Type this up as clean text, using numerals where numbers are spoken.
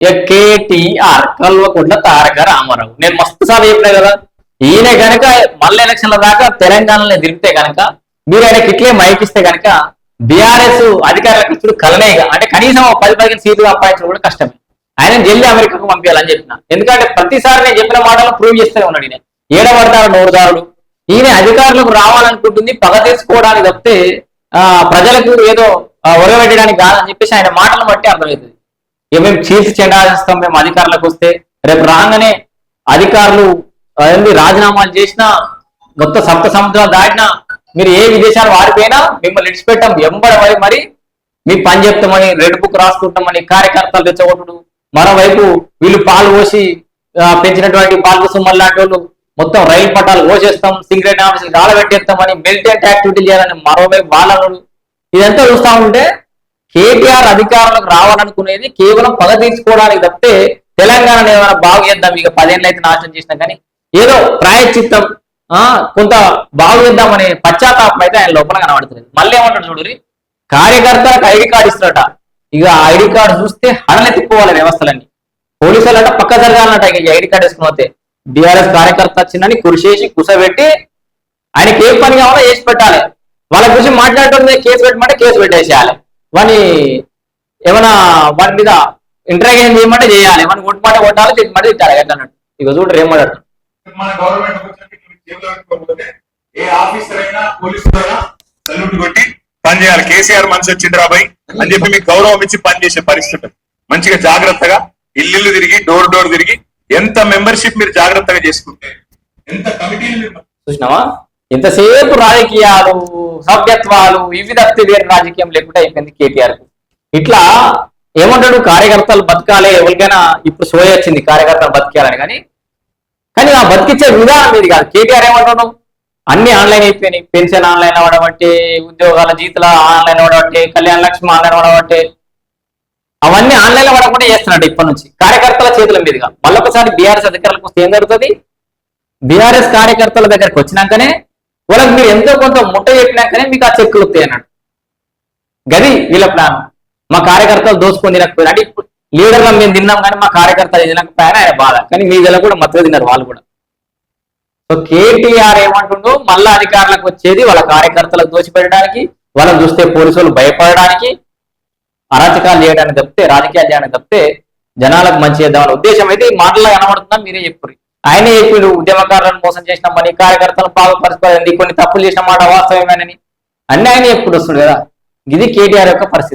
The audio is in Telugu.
ఇక కేటీఆర్ కల్వకుంట్ల తారక రామారావు నేను మస్తు సార్లు చెప్పినా కదా. ఈయన కనుక మళ్ళీ ఎలక్షన్ల దాకా తెలంగాణలో తిరిగితే కనుక మీరు ఆయనకి ఇట్లే మైకిస్తే కనుక బీఆర్ఎస్ అధికారులకు ఇప్పుడు కలనేగా, అంటే కనీసం 10-15 సీట్లు సంపాదించడం కూడా కష్టమే. ఆయన జల్లి అమెరికాకు పంపించాలని చెప్పిన, ఎందుకంటే ప్రతిసారి నేను చెప్పిన మాటలు ప్రూవ్ చేస్తూనే ఉన్నాడు. ఈయన ఏడబడతాడు నోరుదారుడు. ఈయన అధికారులకు రావాలనుకుంటుంది పగ తీసుకోవడానికి తప్పితే ప్రజలకు ఏదో ఒరగబెట్టడానికి కాదని చెప్పేసి ఆయన మాటలను బట్టి అర్థమవుతుంది. ఇక మేము చీల్చి చెండాలిస్తాం మేము అధికారులకు వస్తే, రేపు రాగానే అధికారులు రాజీనామాలు చేసినా మొత్తం సప్త సముద్రాలు దాటినా మీరు ఏ విదేశాలు వారిపోయినా మిమ్మల్ని ఇడిచిపెట్టాం ఎంబడమని మరి మీ పని చెప్తామని రెడ్ బుక్ రాసుకుంటామని కార్యకర్తలు తెచ్చగొట్టుడు. మరోవైపు వీళ్ళు పాలు పోసి పెంచినటువంటి పాలకు సుమ్మలు లాంటి వాళ్ళు మొత్తం రైలు పట్టాలు పోసేస్తాం, సిగరెట్ ఆఫీసులు గాలబెట్టేస్తామని మిలిటెంట్ యాక్టివిటీ చేయాలని మరోవైపు వాళ్ళను. ఇదంతా చూస్తా ఉంటే కేటీఆర్ అధికారులకు రావాలనుకునేది కేవలం పగ తీర్చుకోవడానికి తప్పితే తెలంగాణ ఏమైనా బాగు చేద్దాం ఇక 10 ఏళ్ళు అయితే నాశనం చేసినా కానీ ఏదో ప్రాయశ్చిత్తం కొంత బాగు చేద్దామనే పశ్చాత్తాపం అయితే ఆయన లోపల కనబడుతుంది. మళ్ళీ ఏమంటాడు చూడురి, కార్యకర్తలకు ఐడి కార్డు ఇస్తారట. ఇక ఐడి కార్డు చూస్తే హడలెత్తిపోవాలి వ్యవస్థలన్నీ. పోలీసులు అంట పక్క జరగాలన్నట. ఇక ఐడి కార్డు వేసుకుని పోతే బీఆర్ఎస్ కార్యకర్త వచ్చిందని కురిసేసి కుసబెట్టి ఆయనకి ఏ పని కావాలో వేసి పెట్టాలి. వాళ్ళ గురించి మాట్లాడుతుంది కేసు పెట్టమంటే కేసు పెట్టేసేయాలి. వాని ఏమైనా వాని మీద ఇంటరాగేషన్ చేయమంటే చేయాలి, వాడిని కొట్టుమాట కొట్టాలి, తిట్టమంటే తిట్టాలి. ఎట్లా అన్నట్టు ఇక చూడరు ఏం మాట్లాడుతారు. మన గవర్నమెంట్ ఏ ఆఫీసర్ అయినా పోలీసులు అయినా సల్యూట్ కొట్టి పని చేయాలి. కేసీఆర్ మనసు వచ్చింది రాబాయ్ అని చెప్పి మీకు గౌరవం ఇచ్చి పని చేసే పరిస్థితి మంచిగా జాగ్రత్తగా ఇల్లు తిరిగి డోర్ తిరిగి ఎంత మెంబర్షిప్ మీరు జాగ్రత్తగా చేసుకుంటే ఎంత కమిటీలు చూసినావా, ఎంతసేపు రాజకీయాలు సభ్యత్వాలు ఇవి తప్పితే వేరే రాజకీయం లేకుండా అయిపోయింది కేటీఆర్ కు. ఇట్లా ఏమంటాడు, కార్యకర్తలు బతకాలే, ఎవరికైనా ఇప్పుడు సోయ వచ్చింది కార్యకర్తలు బతికాలని. కానీ ఆ బతికిచ్చే విధానం ఇది కాదు. కేటీఆర్ ఏమంటాడు, అన్ని ఆన్లైన్ అయిపోయినాయి. పెన్షన్ ఆన్లైన్ అవ్వడం అంటే, ఉద్యోగాల జీతాల ఆన్లైన్ అవ్వడం అంటే, కళ్యాణ లక్ష్మి ఆన్లైన్ అవ్వడం అంటే, అవన్నీ ఆన్లైన్ లో పడకుండా చేస్తున్నాడు ఇప్పటి నుంచి కార్యకర్తల చేతుల మీదుగా. మళ్ళొకసారి బీఆర్ఎస్ అధికారులకు వస్తే ఏం జరుగుతుంది, బీఆర్ఎస్ కార్యకర్తల దగ్గరకు వచ్చినాకనే వాళ్ళకి మీరు ఎంతో కొంత ముట్ట చెప్పినాకనే మీకు ఆ చెక్కులు వస్తాయి అన్నాడు. గది వీళ్ళ ప్లాన్. మా కార్యకర్తలు దోసుకొని తినకపోయినా అంటే ఇప్పుడు లీడర్గా మేము తిన్నాం కానీ మా కార్యకర్తలు తినకపోయినా ఆయన బాధ, కానీ మీ దగ్గర కూడా మద్దతు తిన్నారు వాళ్ళు కూడా. సో కేటీఆర్ ఏమంటుండో మళ్ళా అధికారులకు వచ్చేది వాళ్ళ కార్యకర్తలకు దోచిపెట్టడానికి, వాళ్ళని చూస్తే పోలీసులు భయపడడానికి, అరాచకాలు చేయడానికి తప్పితే రాజకీయాలు చేయడానికి తప్పితే జనాలకు మంచి చేద్దామనే ఉద్దేశం అయితే ఈ మాటల్లో కనబడుతుందా మీరే చెప్పుర్రి. ఆయనే చెప్పాడు ఉద్యమకారులను మోసం చేసినామని, కార్యకర్తలను పాల్పరచుకోవాలని, కొన్ని తప్పులు చేసిన మాట వాస్తవమేనని అన్ని ఆయన ఎప్పుడు వస్తుంది కదా. ఇది కేటీఆర్ యొక్క పరిస్థితి.